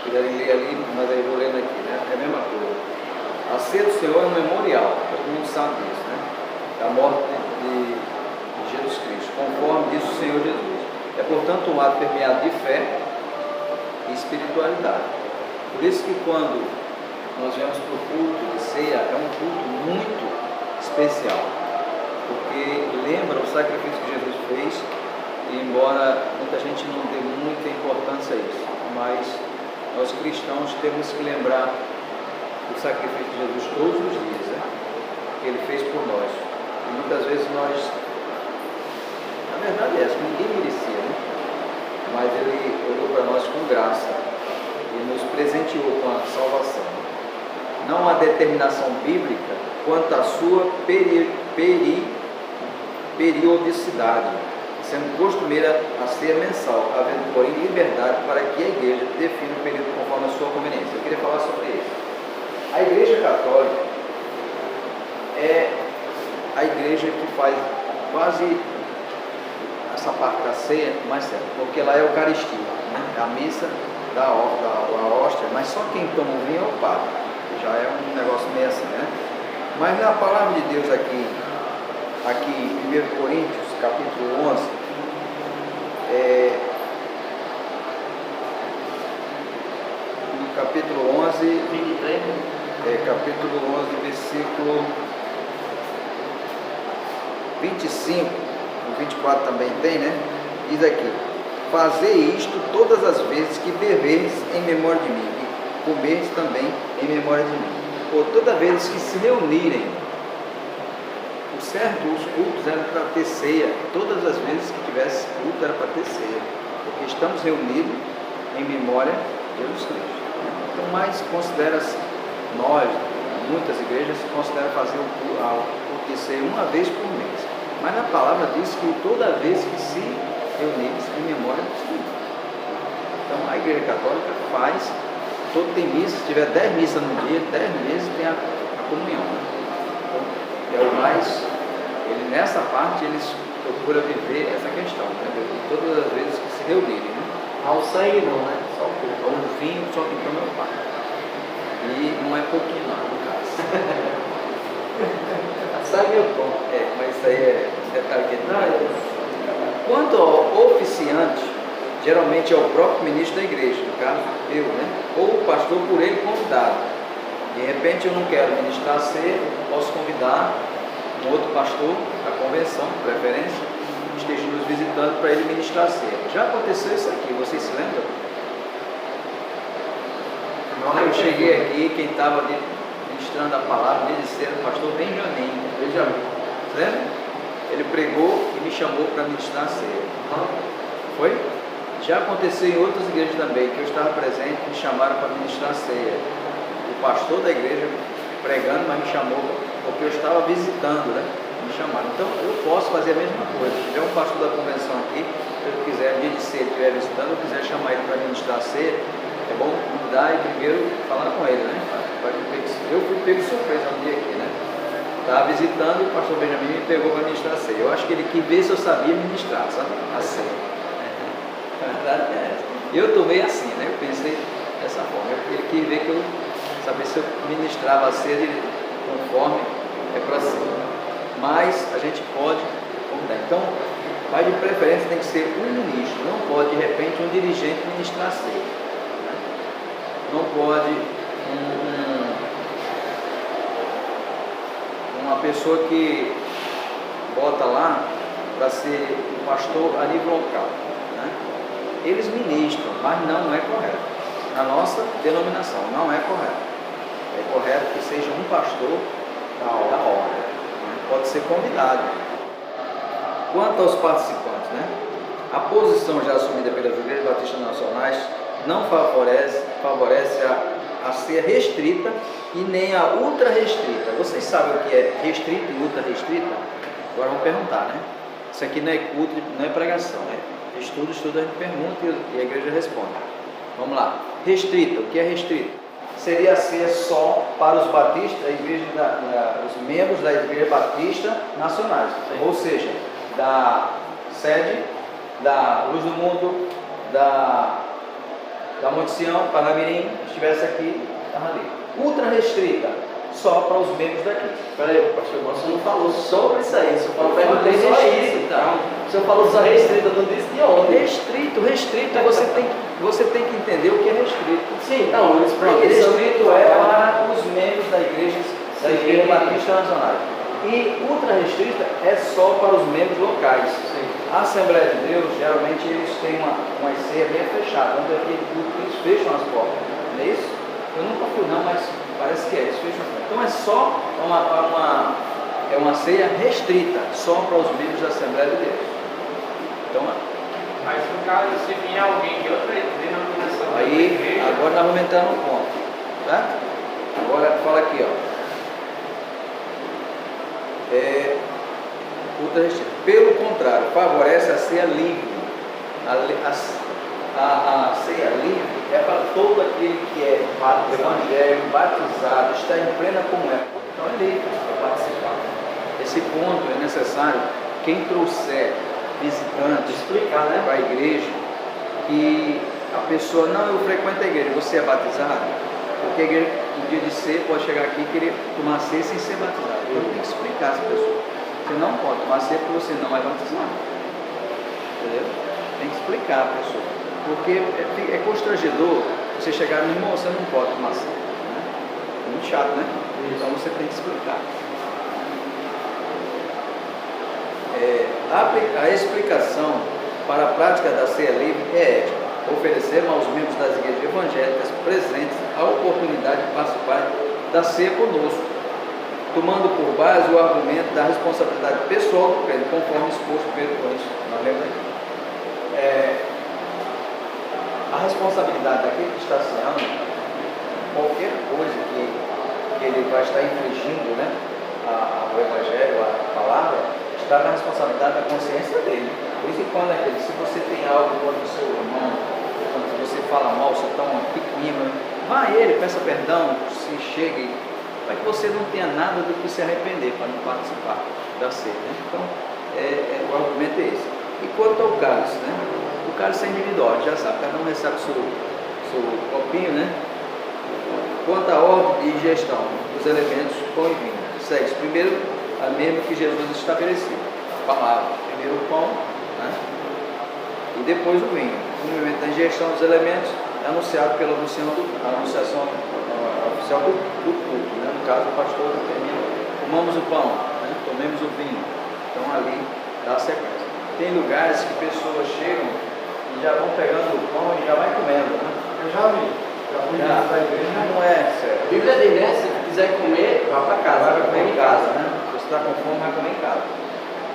quiserem ler ali, mas aí eu vou lendo aqui, né? É a mesma coisa. A ceia do Senhor é um memorial, todo mundo sabe disso, né? Da morte de Jesus Cristo, conforme diz o Senhor Jesus. É, portanto, um ato permeado de fé e espiritualidade. Por isso que quando nós viemos para o culto de ceia, é um culto muito especial, porque lembra o sacrifício que Jesus fez, e embora muita gente não dê muita importância a isso, mas nós cristãos temos que lembrar do sacrifício de Jesus todos os dias, né? Que Ele fez por nós. E muitas vezes nós, na verdade é essa, ninguém merecia, né? Mas Ele olhou para nós com graça e nos presenteou com a salvação. Não há determinação bíblica quanto à sua periodicidade, sendo costumeira a ceia mensal, havendo, porém, liberdade para que a igreja defina o período conforme a sua conveniência. Eu queria falar sobre isso. A Igreja Católica é a igreja que faz quase essa parte da ceia mais certa, porque lá é a Eucaristia, né? A missa da hóstia, mas só quem toma o vinho é o padre. Já é um negócio meio assim, né? Mas na palavra de Deus aqui em 1 Coríntios, capítulo 11, no capítulo 11, 23, capítulo 11, versículo 25, o 24 também tem, né? Diz aqui: fazei isto todas as vezes que beberes em memória de mim, e comeres também em memória de mim. Ou toda vez que se reunirem. O certo, os cultos eram para ter ceia, todas as vezes que tivesse culto era para ter ceia, porque estamos reunidos em memória de Jesus Cristo. Então, mais considera-se, nós, muitas igrejas, consideram fazer o culto de ceia uma vez por mês. Mas na palavra diz que toda vez que se reunirem em memória de Cristo. Então, a Igreja Católica faz, tem missa, se tiver 10 missas no dia, 10 meses tem a comunhão. Né? Então, é o mais, nessa parte eles procuram viver essa questão, né? De todas as vezes que se reunirem. Né? Ao sangue não, né? Só o corpo. Ao vinho, só quem toma é o pai. E não é pouquinho não, no caso. Sangue eu tomo. Mas isso aí é detalhe que não. Quanto ao oficiante, geralmente é o próprio ministro da igreja, no caso eu, né? Ou o pastor por ele convidado. De repente eu não quero ministrar a ceia, posso convidar um outro pastor da convenção, de preferência, que esteja nos visitando para ele ministrar a ceia. Já aconteceu isso aqui, vocês se lembram? Eu cheguei aqui, quem estava ali ministrando a palavra, me disseram, o pastor Benjamin. Lembra? Ele pregou e me chamou para ministrar a ceia. Foi? Já aconteceu em outras igrejas também, que eu estava presente, me chamaram para ministrar a ceia. O pastor da igreja pregando, mas me chamou porque eu estava visitando, né? Me chamaram. Então eu posso fazer a mesma coisa. Se tiver um pastor da convenção aqui, se eu quiser, dia de ceia, estiver visitando, eu quiser chamar ele para ministrar a ceia, é bom convidar e primeiro falar com ele, né? Eu fui pego de surpresa um dia aqui, né? Estava visitando e o pastor Benjamin me pegou para ministrar a ceia. Eu acho que ele quis ver se eu sabia ministrar, sabe? A ceia. A verdade é essa. Eu tomei assim, né? Eu pensei dessa forma. Ele quis ver que eu sabia se eu ministrava a ceia conforme é para cima. Mas a gente pode convidar. Então, mas de preferência tem que ser um ministro. Não pode, de repente, um dirigente ministrar a ceia. Não pode uma pessoa que bota lá para ser o pastor a nível local. Né? Eles ministram, mas não é correto. Na nossa denominação, não é correto. É correto que seja um pastor da ordem. Pode ser convidado. Quanto aos participantes, né? A posição já assumida pelas igrejas batistas nacionais não favorece a ceia restrita e nem a ultra restrita. Vocês sabem o que é restrita e ultra restrita? Agora vamos perguntar, né? Isso aqui não é culto, não é pregação, né? Estudo, a gente pergunta e a igreja responde. Vamos lá. Restrita, o que é restrita? Seria a ceia só para os batistas, os membros da igreja batista nacionais. Sim. Ou seja, da sede, da Luz do Mundo, da da Monte Sião, Parnamirim, estivesse aqui, estava ali. Ultra restrita, só para os membros daqui. Peraí, pastor, você não falou sobre isso aí, você falou perguntei só restrita. isso. Então, o senhor falou só restrita, não disse de onde. Restrito, você tem que entender o que é restrito. Sim, então, Restrito é para os membros da igreja Batista Nacional. E ultra restrita é só para os membros locais. Sim. A Assembleia de Deus, geralmente eles têm uma ceia bem fechada, onde aqui eles fecham as portas. Não é isso? Eu nunca fui não, mas parece que é, eles fecham as portas. Então é só uma ceia restrita, só para os membros da Assembleia de Deus. Então, Mas no caso, se vier alguém de outra denominação, aí, agora nós vamos entrar no ponto, tá? Agora fala aqui, ó. Ultra restrito. Pelo contrário, favorece a ceia livre. A ceia livre é para todo aquele que é evangélico, batizado, está em plena comunhão. Então é livre para participar. Esse ponto é necessário. Quem trouxer visitantes Explicar, né? para a igreja, que a pessoa, não, eu frequento a igreja, você é batizado? Porque a igreja, no dia de ser, pode chegar aqui e querer tomar ceia sem ser batizado. Então tem que explicar essa pessoa. Você não pode tomar ceia porque você não é batizado. Entendeu? Tem que explicar a pessoa. Porque é constrangedor você chegar no irmão, você não pode tomar ceia. Né? É muito chato, né? Então você tem que explicar. A explicação para a prática da ceia livre é esta: oferecer aos membros das igrejas evangélicas presentes a oportunidade de participar da ceia conosco, tomando por base o argumento da responsabilidade pessoal do crente, conforme exposto pelo Cristo. Nós lemos aqui. A responsabilidade daquele que está ceando, qualquer coisa que ele vai estar infringindo, né, o evangelho, a palavra, está na responsabilidade da consciência dele. Por isso que quando se você tem algo contra o seu irmão, quando você fala mal, você está um piquinho, vá a ele, peça perdão, se chegue, para que você não tenha nada do que se arrepender para não participar da ceia. Né? Então, o argumento é esse. E quanto ao cálice, né? O cálice é individual, já sabe, cada um recebe o seu copinho, né? Quanto à ordem de ingestão dos elementos, pão e vinho, segue primeiro a mesma que Jesus estabeleceu, a palavra, primeiro o pão, né? E depois o vinho. O momento da ingestão dos elementos é anunciado pela anunciação oficial do culto, né? No caso, o pastor determina: tomamos o pão, né? Tomemos o vinho. Então ali dá a sequência. Tem lugares que pessoas chegam e já vão pegando o pão e já vai comendo, né? Eu já vi. Já fui na igreja. Não é sério. A Bíblia diz, né? Se quiser comer, vá para casa. Vai comer em casa, né? Se você está com fome, vai comer em casa.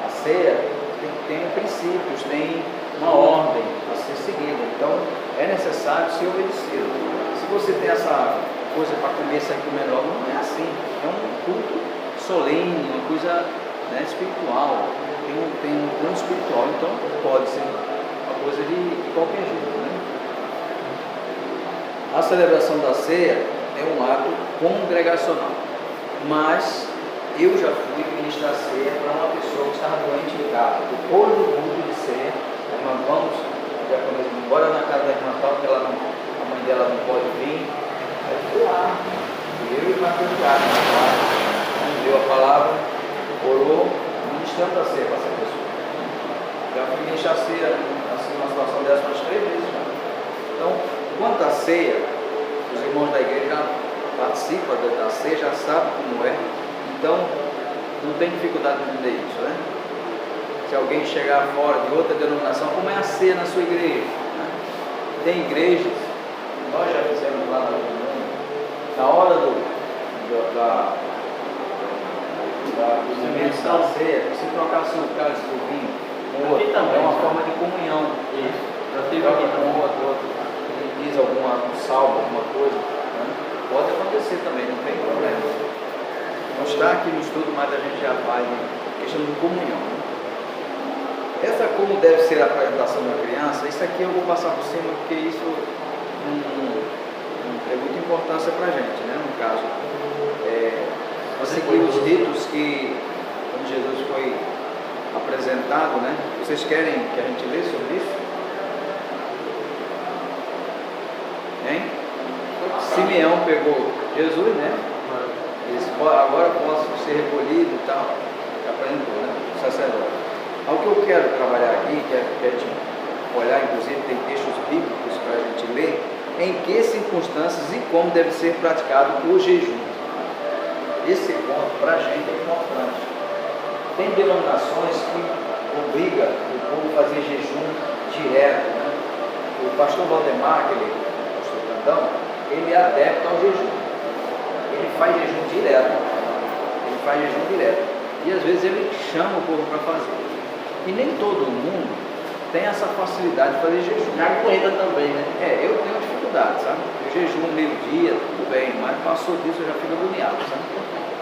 A ceia tem princípios, tem uma ordem a ser seguida. Então, é necessário ser obedecido. Se você tem essa coisa para comer sem comer logo, não é assim. É um culto solene, uma coisa, né, espiritual. Tem um plano espiritual. Então, pode ser uma coisa de qualquer jeito, né? A celebração da ceia é um ato congregacional, mas eu já fui ministrar ceia para uma pessoa que estava doente em casa. Depois do culto de ceia, a irmã, vamos, já começamos, embora na casa da irmã tal, que a mãe dela não pode vir. Aí fui lá, eu e o Marcos Gato, deu a palavra, orou, ministrando a ceia para essa pessoa. Já fui ministrar ceia, assim, uma situação dessa umas 3 vezes já. Então, quanto à ceia, os irmãos da igreja já participam da ceia, já sabem como é. Então, não tem dificuldade de entender isso, né? Se alguém chegar fora de outra denominação, como é a ceia na sua igreja? Né? Tem igrejas, nós já fizemos lá na hora dos elementos da ceia, se trocasse o cálice do vinho, Aqui também, é uma né? forma de comunhão. Isso. Já Tive tive aqui com também. outro, ele diz um salmo, alguma coisa, né? Pode acontecer também, não tem problema. Não está aqui no estudo, mas a gente já faz questão de comunhão. Né? Essa como deve ser a apresentação da criança, isso aqui eu vou passar por cima porque isso não tem muita importância para a gente, né? No caso, seguir os ritos que, quando Jesus foi apresentado, né? Vocês querem que a gente lê sobre isso? Simeão pegou Jesus, né? Ele disse, agora posso ser recolhido e tal. Apresentou, né? O sacerdote. O que eu quero trabalhar aqui, que é tipo, olhar, inclusive tem textos bíblicos para a gente ler, em que circunstâncias e como deve ser praticado o jejum. Esse ponto para a gente é importante. Tem denominações que obrigam o povo a fazer jejum direto, né? O pastor Valdemar, aquele pastor grandão, ele é adepto ao jejum. Ele faz jejum direto. Ele faz jejum direto. E às vezes ele chama o povo para fazer. E nem todo mundo tem essa facilidade de fazer jejum. Já aguenta também, né? Eu tenho dificuldade, sabe? Eu jejum meio-dia, tudo bem, mas passou disso eu já fico agoniado, sabe?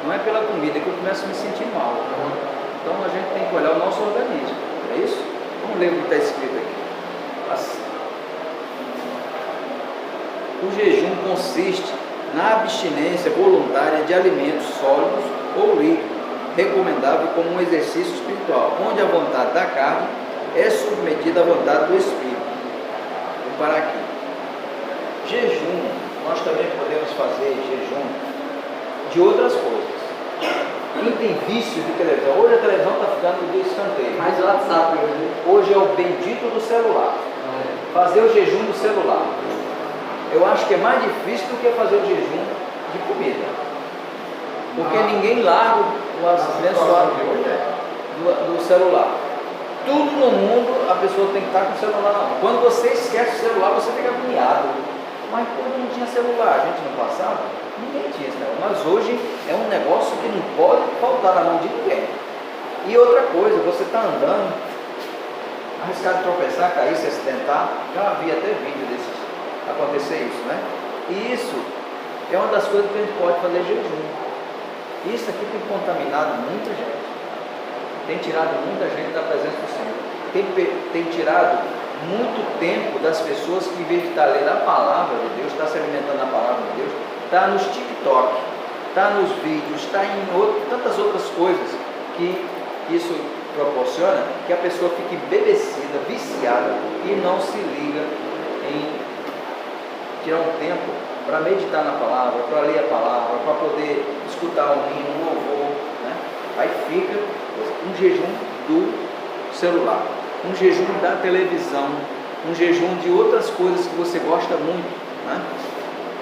Não é pela comida que eu começo a me sentir mal. Então a gente tem que olhar o nosso organismo, é isso? Vamos ler o que está escrito aqui. O jejum consiste na abstinência voluntária de alimentos sólidos ou líquidos, recomendável como um exercício espiritual, onde a vontade da carne é submetida à vontade do Espírito. Vou parar aqui. Jejum, nós também podemos fazer jejum de outras coisas. Quem tem vício de televisão, hoje a televisão está ficando de escanteio. Mas o WhatsApp Hoje é o bendito do celular. Fazer o jejum do celular. Eu acho que é mais difícil do que fazer o jejum de comida. Porque ninguém larga o abençoado do celular. Tudo no mundo a pessoa tem que estar com o celular na mão. Quando você esquece o celular, você fica agoniado. Mas todo mundo tinha celular, a gente no passado, ninguém tinha esse negócio. Mas hoje é um negócio que não pode faltar na mão de ninguém. E outra coisa, você está andando, arriscado de tropeçar, cair, se acidentar, já havia até vídeo desses acontecer isso, né? E isso é uma das coisas que a gente pode fazer jejum. Isso aqui tem contaminado muita gente. Tem tirado muita gente da presença do Senhor. Tem tirado muito tempo das pessoas que, em vez de estar lendo a palavra de Deus, está se alimentando da palavra de Deus, está nos TikTok, está nos vídeos, está em tantas outras coisas que isso proporciona, que a pessoa fica embebecida, viciada e não se liga em tirar um tempo para meditar na palavra, para ler a palavra, para poder escutar um hino, um louvor, né? Aí fica um jejum do celular, um jejum da televisão, um jejum de outras coisas que você gosta muito, né?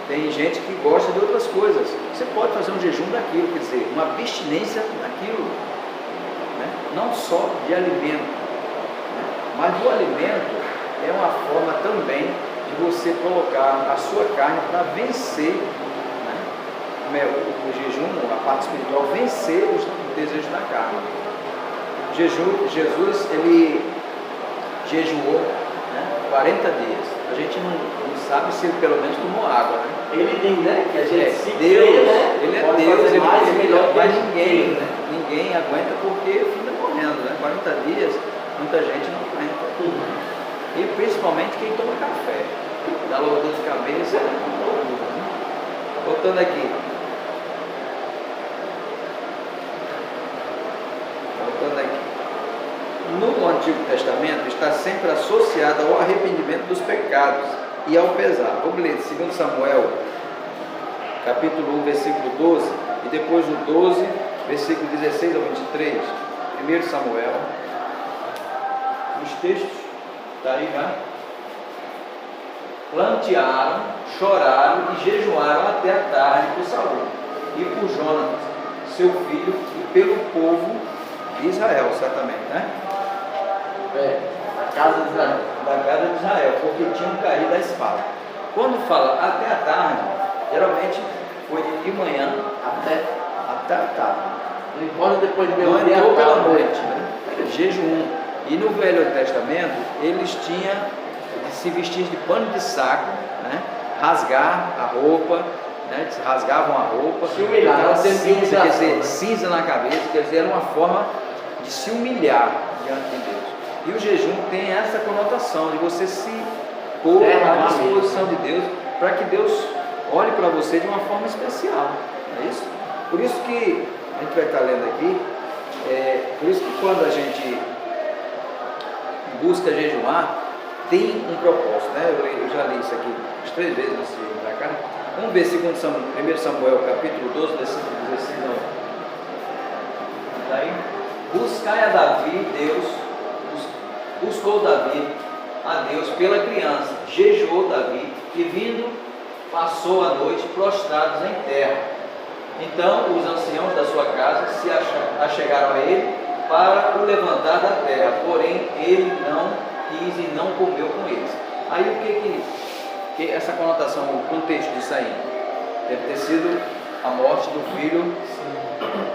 Tem gente que gosta de outras coisas. Você pode fazer um jejum daquilo, quer dizer, uma abstinência daquilo, né? Não só de alimento, né? Mas do alimento é uma forma também de você colocar a sua carne para vencer, né? O jejum, a parte espiritual, vencer os desejos da carne. Jesus, ele jejuou, né, 40 dias. A gente não sabe se ele pelo menos tomou água, né? Ele diz, né? Que a gente se Deus, crê, né? ele é Pode Deus, fazer ele mais pode e melhor mas que ninguém, né? Ninguém aguenta porque fica morrendo, né? 40 dias, muita gente não aguenta. E principalmente quem toma café. Dá logo dor de cabeça, né? Voltando aqui. No Antigo Testamento está sempre associado ao arrependimento dos pecados e ao pesar. Vamos ler 2 Samuel, capítulo 1, versículo 12, e depois o 12, versículo 16 ao 23. 1 Samuel. Os textos, está aí, né? Plantearam, choraram e jejuaram até a tarde por Saul e por Jonatas, seu filho, e pelo povo de Israel, certamente, né? Da casa de Israel. Da casa de Israel, porque tinham caído da espada. Quando fala até a tarde, geralmente foi de manhã até a tarde. Não importa depois de Não meio-dia entrou pela tarde, noite, né? Jejum. E no Velho Testamento, eles tinham de se vestir de pano de saco, né? Rasgar a roupa, né? Rasgavam a roupa, se humilhar, cinza, quer dizer, né? cinza na cabeça, quer dizer, era uma forma de se humilhar diante de Deus. E o jejum tem essa conotação de você se pôr à disposição de Deus, para que Deus olhe para você de uma forma especial, não é isso? Por isso que a gente vai estar lendo aqui, por isso que quando a gente busca jejuar, tem um propósito, né? Eu já li isso aqui umas 3 vezes antes de vir para cá. Vamos ver 1 Samuel, capítulo 12, versículo 16 ao 20. Daí, buscai a Davi, Deus, buscou Davi a Deus pela criança, jejuou Davi, e vindo, passou a noite prostrados em terra. Então os anciãos da sua casa se achegaram a ele para o levantar da terra, porém ele não quis e não comeu com eles. Aí o que essa conotação, o contexto disso aí? Deve ter sido a morte do filho,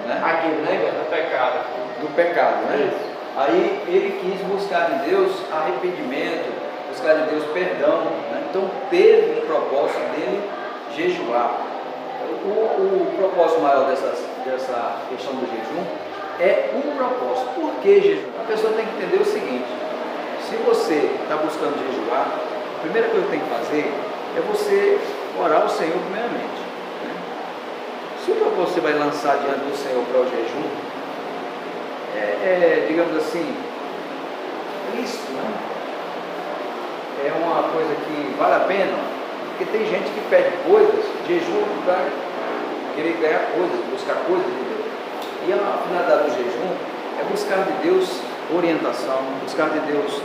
né? Aquilo, né? Do pecado. Do pecado, né? Aí ele quis buscar de Deus arrependimento, buscar de Deus perdão, né? Então teve um propósito dele jejuar. O propósito maior dessa questão do jejum é um propósito. Por que jejum? A pessoa tem que entender o seguinte: se você está buscando jejuar, a primeira coisa que tem que fazer é você orar ao Senhor primeiramente, né? Se o propósito você vai lançar diante do Senhor para o jejum, digamos assim, isso, né? É uma coisa que vale a pena, porque tem gente que pede coisas, jejum para querer ganhar coisas, buscar coisas de Deus. E a finalidade do jejum é buscar de Deus orientação, buscar de Deus,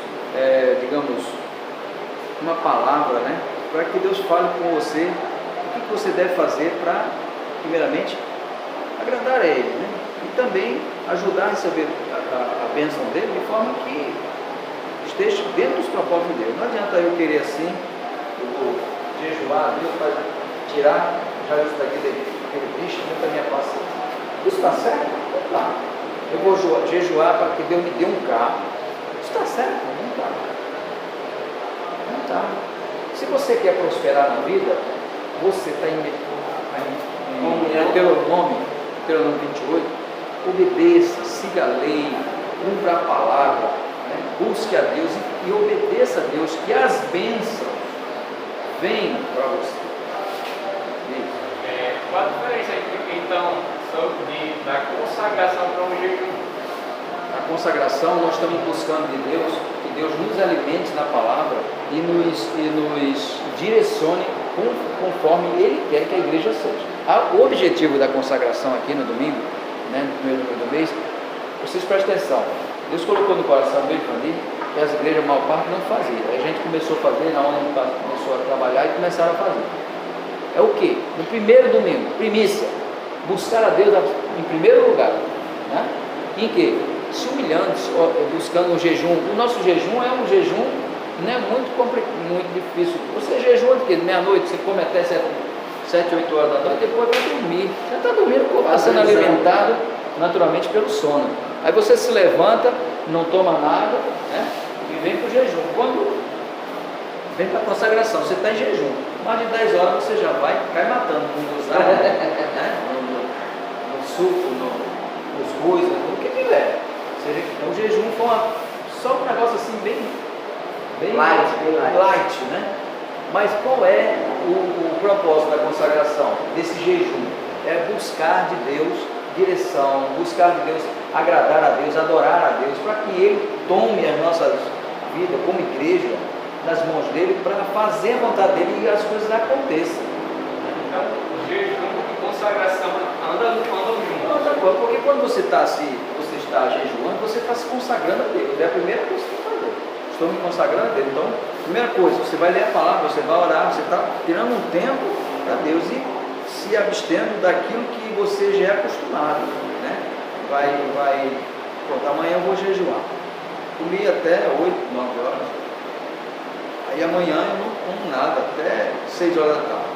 digamos, uma palavra, né? Para que Deus fale com você o que você deve fazer para, primeiramente, agradar a Ele, né? E também ajudar a receber a bênção dele de forma que esteja dentro dos propósitos de Deus. Não adianta eu querer assim, eu vou jejuar, Deus vai tirar já isso daqui daquele bicho dentro da minha paciência. Isso está certo? Não está. Eu vou jejuar para que Deus me dê um carro. Isso está certo? Não está. Não está. Se você quer prosperar na vida, você está em Deuteronômio 28, obedeça, siga a lei, cumpra a palavra, né? Busque a Deus e obedeça a Deus, que as bênçãos venham para você. Qual a diferença então da consagração para um jejum? A consagração, nós estamos buscando de Deus, que Deus nos alimente na palavra e nos direcione conforme Ele quer que a igreja seja. O objetivo da consagração aqui no domingo, né, no primeiro domingo do mês, vocês prestem atenção, Deus colocou no coração dele que as igrejas, a maior parte, não faziam. Aí a gente começou a fazer, na hora começou a trabalhar e começaram a fazer. É o que? No primeiro domingo, primícia, buscar a Deus em primeiro lugar, né? Em que? Se humilhando, buscando um jejum. O nosso jejum é um jejum, não é muito difícil. Você jejua de quê? Meia-noite, você come até 7, 8 horas da noite, depois vai dormir. Você está dormindo, está sendo alimentado naturalmente pelo sono. Aí você se levanta, não toma nada, né? E vem para o jejum. Quando vem para a consagração, você está em jejum, mais de 10 horas você já cai matando com gozar, né? no suco, nos coisas, no que tiver. O jejum foi só um negócio assim bem light, né? Mas qual é o propósito da consagração, desse jejum? É buscar de Deus direção, buscar de Deus agradar a Deus, adorar a Deus, para que Ele tome as nossas vidas como igreja nas mãos dele, para fazer a vontade dele e as coisas aconteçam. Então, jejum e consagração andam juntos. Porque quando você está jejuando, você está se consagrando a Deus. É a primeira coisa que você tem que fazer. Estou me consagrando a Deus. Então, primeira coisa, você vai ler a palavra, você vai orar, você está tirando um tempo para Deus e se abstendo daquilo que você já é acostumado, né? Pronto, amanhã eu vou jejuar. Comi até 8, 9 horas. Aí amanhã eu não como nada até 6 horas da tarde.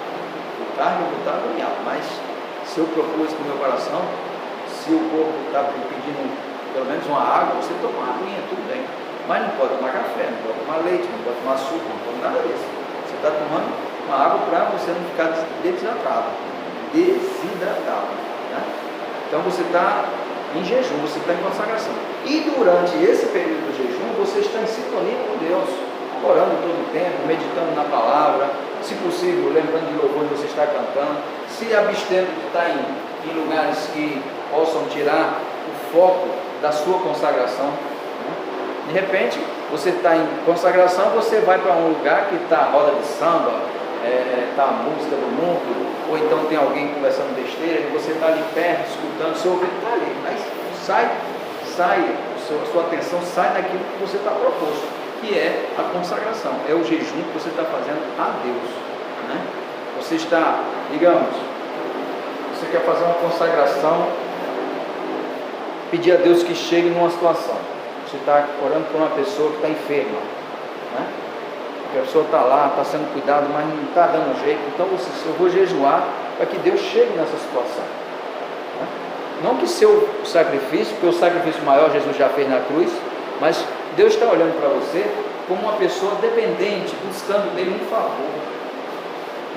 De tarde eu vou estar agoniado, mas se eu propus no meu coração, se o corpo está pedindo pelo menos uma água, você toma uma aguinha, tudo bem. Mas não pode tomar café, não pode tomar leite, não pode tomar açúcar, não pode nada disso. Você está tomando uma água para você não ficar desidratado. Né? Então você está em jejum, você está em consagração. E durante esse período do jejum, você está em sintonia com Deus, orando todo o tempo, meditando na palavra, se possível, lembrando de louvor que você está cantando, se abstendo de estar em lugares que possam tirar o foco da sua consagração. Né? De repente, você está em consagração, você vai para um lugar que está roda de samba, tá a música do mundo, ou então tem alguém conversando besteira, e você está ali perto, escutando, seu ouvido está ali, mas a sua atenção sai daquilo que você está proposto, que é a consagração, é o jejum que você está fazendo a Deus, né? Você está, digamos, você quer fazer uma consagração, pedir a Deus que chegue numa situação, você está orando por uma pessoa que está enferma, né? A pessoa está lá, está sendo cuidada, mas não está dando jeito, então eu vou jejuar para que Deus chegue nessa situação, né? Não que seu sacrifício, porque o sacrifício maior Jesus já fez na cruz, mas Deus está olhando para você como uma pessoa dependente, buscando dele um favor.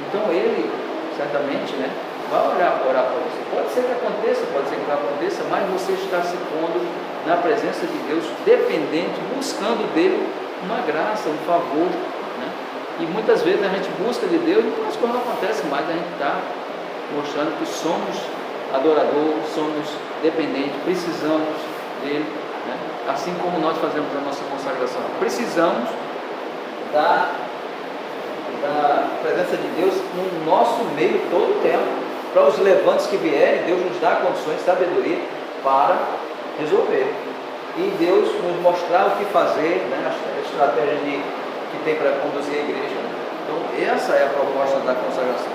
Então ele, certamente, né, vai orar para você. Pode ser que aconteça, pode ser que não aconteça, mas você está se pondo na presença de Deus, dependente, buscando dele uma graça, um favor, né? E muitas vezes a gente busca de Deus, e as coisas não acontecem mais, a gente está mostrando que somos adoradores, somos dependentes, precisamos dele, né? Assim como nós fazemos a nossa consagração, precisamos da presença de Deus no nosso meio todo o tempo, para os levantes que vierem, Deus nos dá condições, sabedoria para resolver, e Deus nos mostrar o que fazer, né? A estratégia que tem para conduzir a igreja, né? Então essa é a proposta da consagração.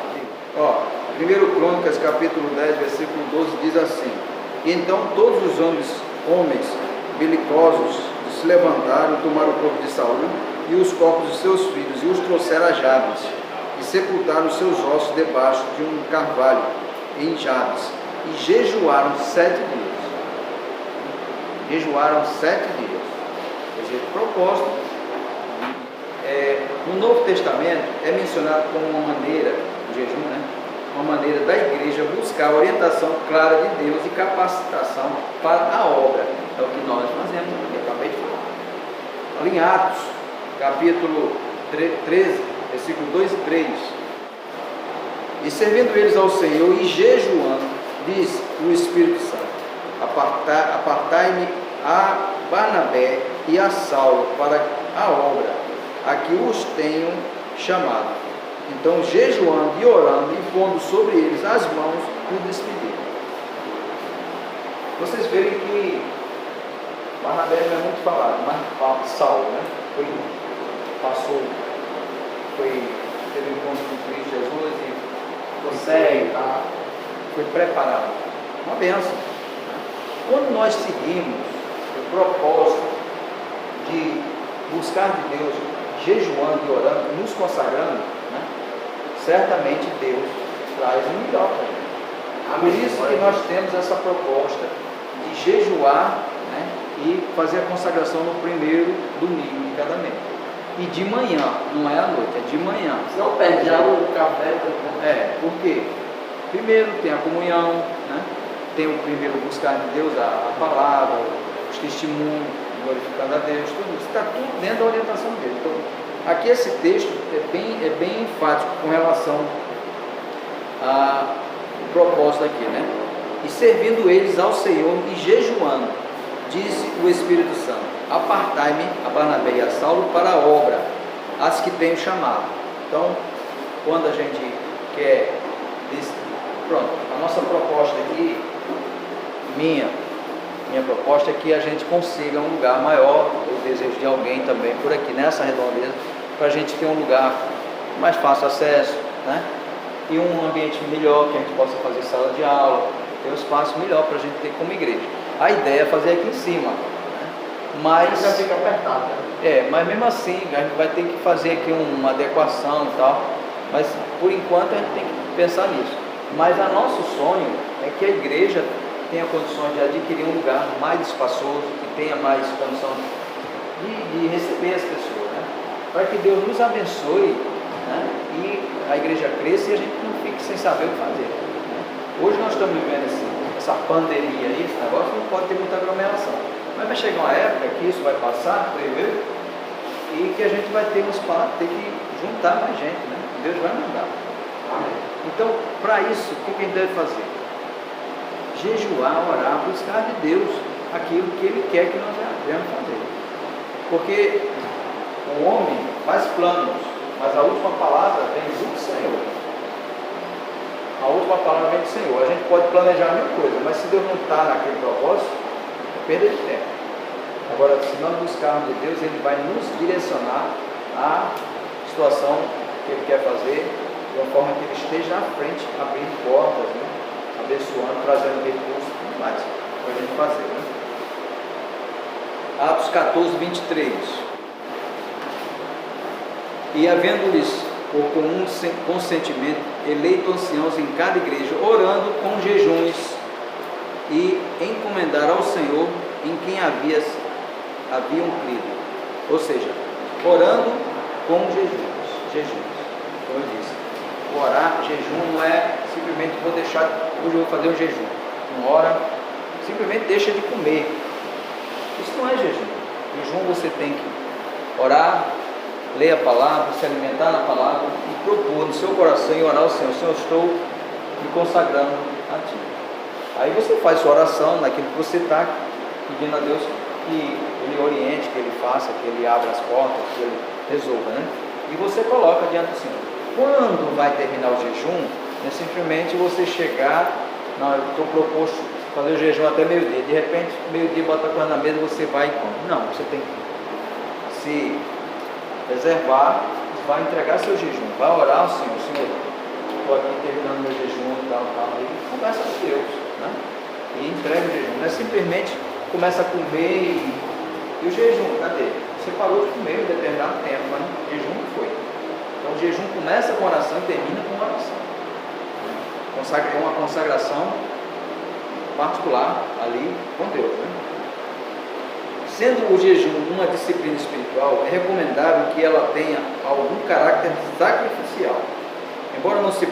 1 Crônicas capítulo 10 versículo 12 diz assim: e então todos os homens belicosos se levantaram, tomaram o corpo de Saul e os corpos de seus filhos, e os trouxeram a Jabes, e sepultaram os seus ossos debaixo de um carvalho em Jabes, e jejuaram 7 dias. Jejuaram 7 dias. Quer dizer, propósito. No Novo Testamento é mencionado como uma maneira, o jejum, né? Uma maneira da igreja buscar orientação clara de Deus e capacitação para a obra. É o que nós fazemos, eu acabei de falar. Ali em Atos, capítulo 13, versículo 2 e 3. E servindo eles ao Senhor e jejuando, diz o Espírito Santo: apartai-me a Barnabé e a Saulo para a obra a que os tenho chamado. Então, jejuando e orando e pondo sobre eles as mãos, o despediram. Vocês verem que Barnabé não é muito falado, mas Saulo, né? Teve um encontro com Cristo Jesus e consegue, foi preparado. Uma bênção. Quando nós seguimos o propósito de buscar de Deus, jejuando e orando, nos consagrando, né? Certamente Deus traz o melhor para a gente. Por isso que nós temos essa proposta de jejuar, né? E fazer a consagração no primeiro domingo de cada mês. E de manhã, não é à noite, é de manhã. Não perde já o café. Por quê? Primeiro tem a comunhão, né? Tem o primeiro buscar de Deus, a palavra, os testemunhos, glorificando a Deus, tudo isso. Está tudo dentro da orientação dele. Então, aqui esse texto é bem enfático com relação ao propósito aqui, né? E servindo eles ao Senhor e jejuando, disse o Espírito Santo: apartai-me a Barnabé e a Saulo para a obra, as que tenho chamado. Então, quando a gente quer, pronto, a nossa proposta aqui, minha proposta é que a gente consiga um lugar maior, o desejo de alguém também por aqui nessa redondeza, para a gente ter um lugar mais fácil acesso, né? E um ambiente melhor, que a gente possa fazer sala de aula, ter um espaço melhor para a gente ter como igreja. A ideia é fazer aqui em cima, né? Mas já fica apertado, né? mas mesmo assim a gente vai ter que fazer aqui uma adequação e tal, mas por enquanto a gente tem que pensar nisso. Mas o nosso sonho é que a igreja tenha condições de adquirir um lugar mais espaçoso, que tenha mais condição de receber as pessoas, né? Para que Deus nos abençoe, né? E a igreja cresça e a gente não fique sem saber o que fazer, né? Hoje nós estamos vivendo essa pandemia aí, esse negócio, não pode ter muita aglomeração, mas vai chegar uma época que isso vai passar, e que a gente vai ter um espaço, ter que juntar mais gente, né? Deus vai mandar. Então, para isso, o que a gente deve fazer? Jejuar, orar, buscar de Deus aquilo que Ele quer que nós devemos fazer. Porque o homem faz planos, mas a última palavra vem do Senhor. A última palavra vem do Senhor. A gente pode planejar mil coisas, mas se Deus não está naquele propósito, é perda de tempo. Agora, se nós buscarmos de Deus, Ele vai nos direcionar à situação que Ele quer fazer, de uma forma que Ele esteja na frente, abrindo portas, né? Abençoando, trazendo recursos e tudo mais para a gente fazer. Né? Atos 14, 23. E havendo-lhes por comum consentimento eleito anciãos em cada igreja, orando com jejuns e encomendar ao Senhor em quem haviam crido. Ou seja, orando com jejuns. Como eu disse, orar, jejum não é simplesmente vou deixar, hoje eu vou fazer um jejum. Não ora, simplesmente deixa de comer. Isso não é jejum. Jejum você tem que orar, ler a palavra, se alimentar na palavra e propor no seu coração e orar ao Senhor: Senhor, estou me consagrando a Ti. Aí você faz sua oração naquilo que você está pedindo a Deus que Ele oriente, que Ele faça, que Ele abra as portas, que Ele resolva, né? E você coloca diante do Senhor. Quando vai terminar o jejum, não é simplesmente você chegar, não, eu estou proposto fazer o jejum até meio-dia, de repente, meio-dia, bota a coisa na mesa, você vai e come. Não, você tem que se reservar, vai entregar seu jejum, vai orar ao Senhor: Senhor, estou aqui terminando meu jejum e tal, e conversa com Deus, né? E entrega o jejum, não é simplesmente começa a comer e o jejum, cadê? Você parou de comer em determinado tempo, mas o jejum não foi. Então o jejum começa com oração e termina com oração. Com uma consagração particular ali com Deus, né? Sendo o jejum uma disciplina espiritual, é recomendável que ela tenha algum caráter sacrificial. Embora não se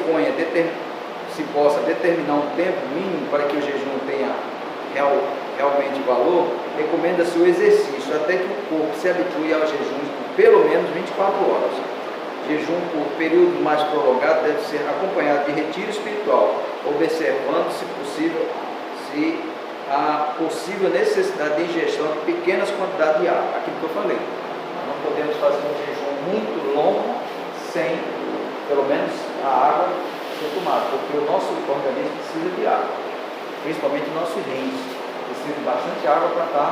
possa determinar um tempo mínimo para que o jejum tenha realmente valor, recomenda-se o exercício até que o corpo se habitue ao jejum por pelo menos 24 horas. Jejum por período mais prolongado deve ser acompanhado de retiro espiritual, observando, se possível, se a possível necessidade de ingestão de pequenas quantidades de água. Aquilo que eu falei, nós não podemos fazer um jejum muito longo sem, pelo menos, a água ser tomada, porque o nosso organismo precisa de água, principalmente o nosso rins, precisa de bastante água para estar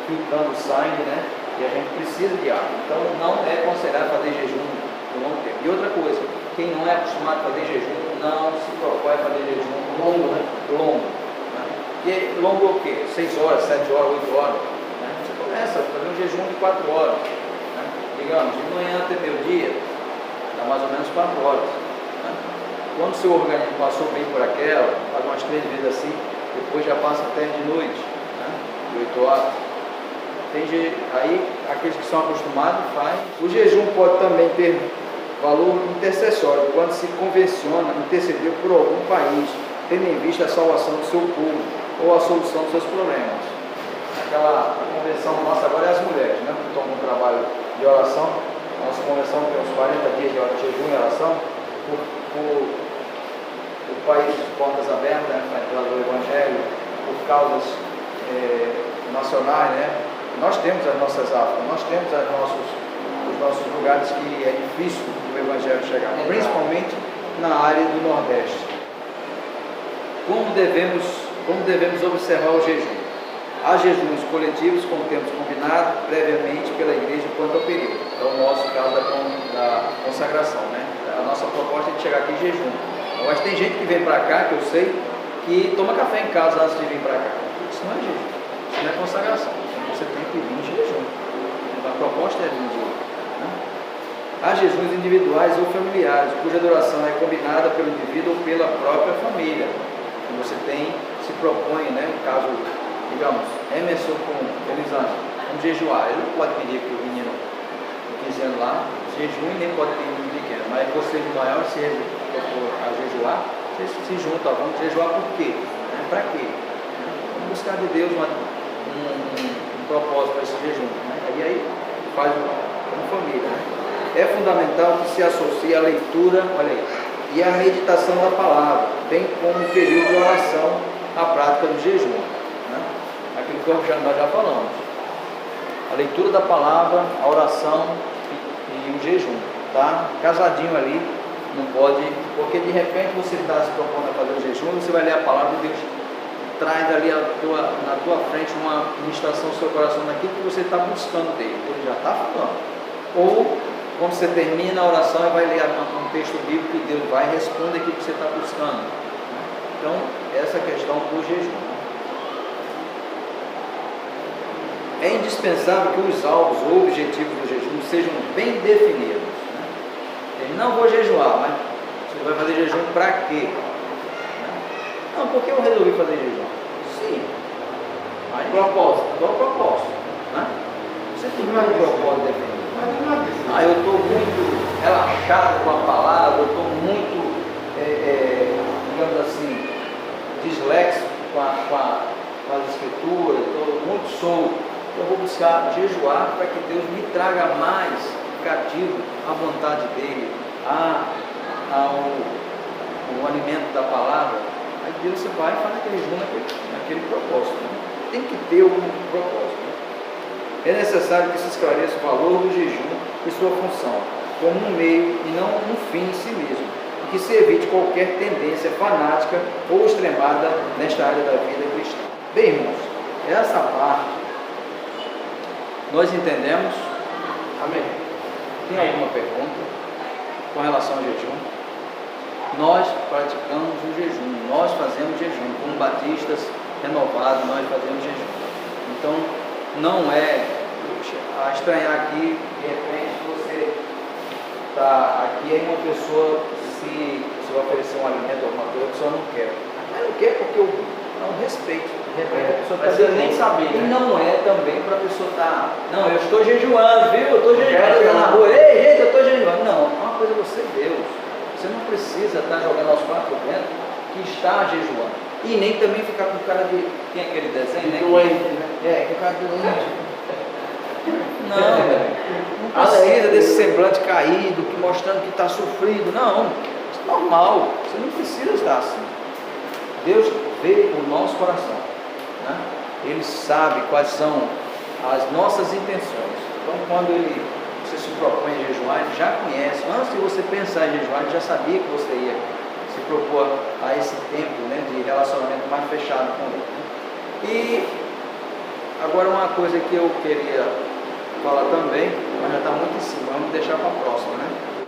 filtrando o sangue, né? E a gente precisa de água. Então não é aconselhado fazer jejum por longo tempo. E outra coisa, quem não é acostumado a fazer jejum, não se propõe a fazer jejum longo, né? Longo. E longo o quê? 6 horas, 7 horas, 8 horas. Né? Você começa a fazer um jejum de 4 horas. Né? Digamos, de manhã até meio-dia, dá mais ou menos 4 horas. Né? Quando o seu organismo passou bem por aquela, faz umas 3 vezes assim, depois já passa até de noite, né? De 8 horas. Aí, aqueles que são acostumados fazem. O jejum pode também ter valor intercessório, quando se convenciona interceder por algum país, tendo em vista a salvação do seu povo ou a solução dos seus problemas. A convenção nossa agora é as mulheres, né? Que estão no trabalho de oração. Nossa convenção tem uns 40 dias de jejum e oração por o país de portas abertas, né? Pelo Evangelho, por causas nacionais, né? Nós temos as nossas Áfricas, nós temos os nossos lugares que é difícil o Evangelho chegar, principalmente na área do Nordeste. Como devemos observar o jejum? Há jejuns coletivos com tempos combinados previamente pela igreja quanto ao período. É o nosso caso da consagração, né? A nossa proposta é de chegar aqui em jejum. Mas tem gente que vem para cá, que eu sei, que toma café em casa antes de vir para cá. Isso não é jejum, isso não é consagração. Então você tem que vir em jejum. A proposta é vir em jejum. Né? Há jejuns individuais ou familiares, cuja duração é combinada pelo indivíduo ou pela própria família. Você se propõe, né, no caso, digamos, Emerson com Elisângela, vamos jejuar. Ele não pode pedir para o menino de 15 anos lá, jejum, e nem pode pedir para o menino pequeno. Mas você de maior, se propor a jejuar, você se junta, vamos jejuar por quê? Né? Para quê? Vamos buscar de Deus um propósito para esse jejum. Né? E aí faz como família. Né? É fundamental que se associe a leitura, olha aí, e a meditação da palavra, bem como o período de oração, a prática do jejum. Né? Aquilo que nós já falamos. A leitura da palavra, a oração e o jejum. tá casadinho ali, não pode, porque de repente você está se propondo a fazer o jejum, você vai ler a palavra de Deus, traz ali na tua frente uma ministração do seu coração naquilo que você está buscando dele, ele já está falando. Ou quando você termina a oração e vai ler um texto bíblico e Deus vai responder aquilo que você está buscando. Então, essa questão do jejum. É indispensável que os alvos ou objetivos do jejum sejam bem definidos. Eu não vou jejuar, mas você vai fazer jejum para quê? Não, porque eu resolvi fazer jejum. Sim. Mas propósito. Qual é o propósito? Né? Você tem que ter um propósito definido. Eu estou muito relaxado com a palavra, eu estou muito, digamos assim, disléxico com as escrituras, estou muito solto. Eu vou buscar jejuar para que Deus me traga mais cativo à vontade dele, ao alimento da palavra. Aí Deus você vai e faz aquele jejum naquele propósito. Né? Tem que ter algum propósito. Né? É necessário que se esclareça o valor do jejum e sua função, como um meio e não um fim em si mesmo, e que se evite qualquer tendência fanática ou extremada nesta área da vida cristã. Bem, irmãos, essa parte nós entendemos. Amém. Tem alguma pergunta com relação ao jejum? Nós praticamos o jejum, nós fazemos jejum, como batistas renovados, nós fazemos jejum. Então, não é a estranhar aqui, de repente você está aqui e uma pessoa se oferecer um alimento ou alguma coisa, a pessoa não quer. Mas não quer porque eu não respeito. De repente a pessoa está dizendo nem saber. E não é também para a pessoa estar. Não, eu estou jejuando, viu? Eu estou jejuando, está na rua. Ei, gente, eu estou jejuando. Não, uma coisa é você, Deus. Você não precisa estar jogando aos quatro ventos que está jejuando. E nem também ficar com cara de. Tem aquele desenho, né? Doente, né? Com cara de doente. Não precisa desse semblante caído, mostrando que está sofrido. Não, isso é normal. Você não precisa estar assim. Deus vê o nosso coração. Né? Ele sabe quais são as nossas intenções. Então, quando você se propõe a jejuar, ele já conhece. Antes de você pensar em jejuar, ele já sabia que você ia se propor a esse tempo, né, de relacionamento mais fechado com ele. E agora uma coisa que eu queria falar também, mas já está muito em cima, vamos deixar para a próxima, né?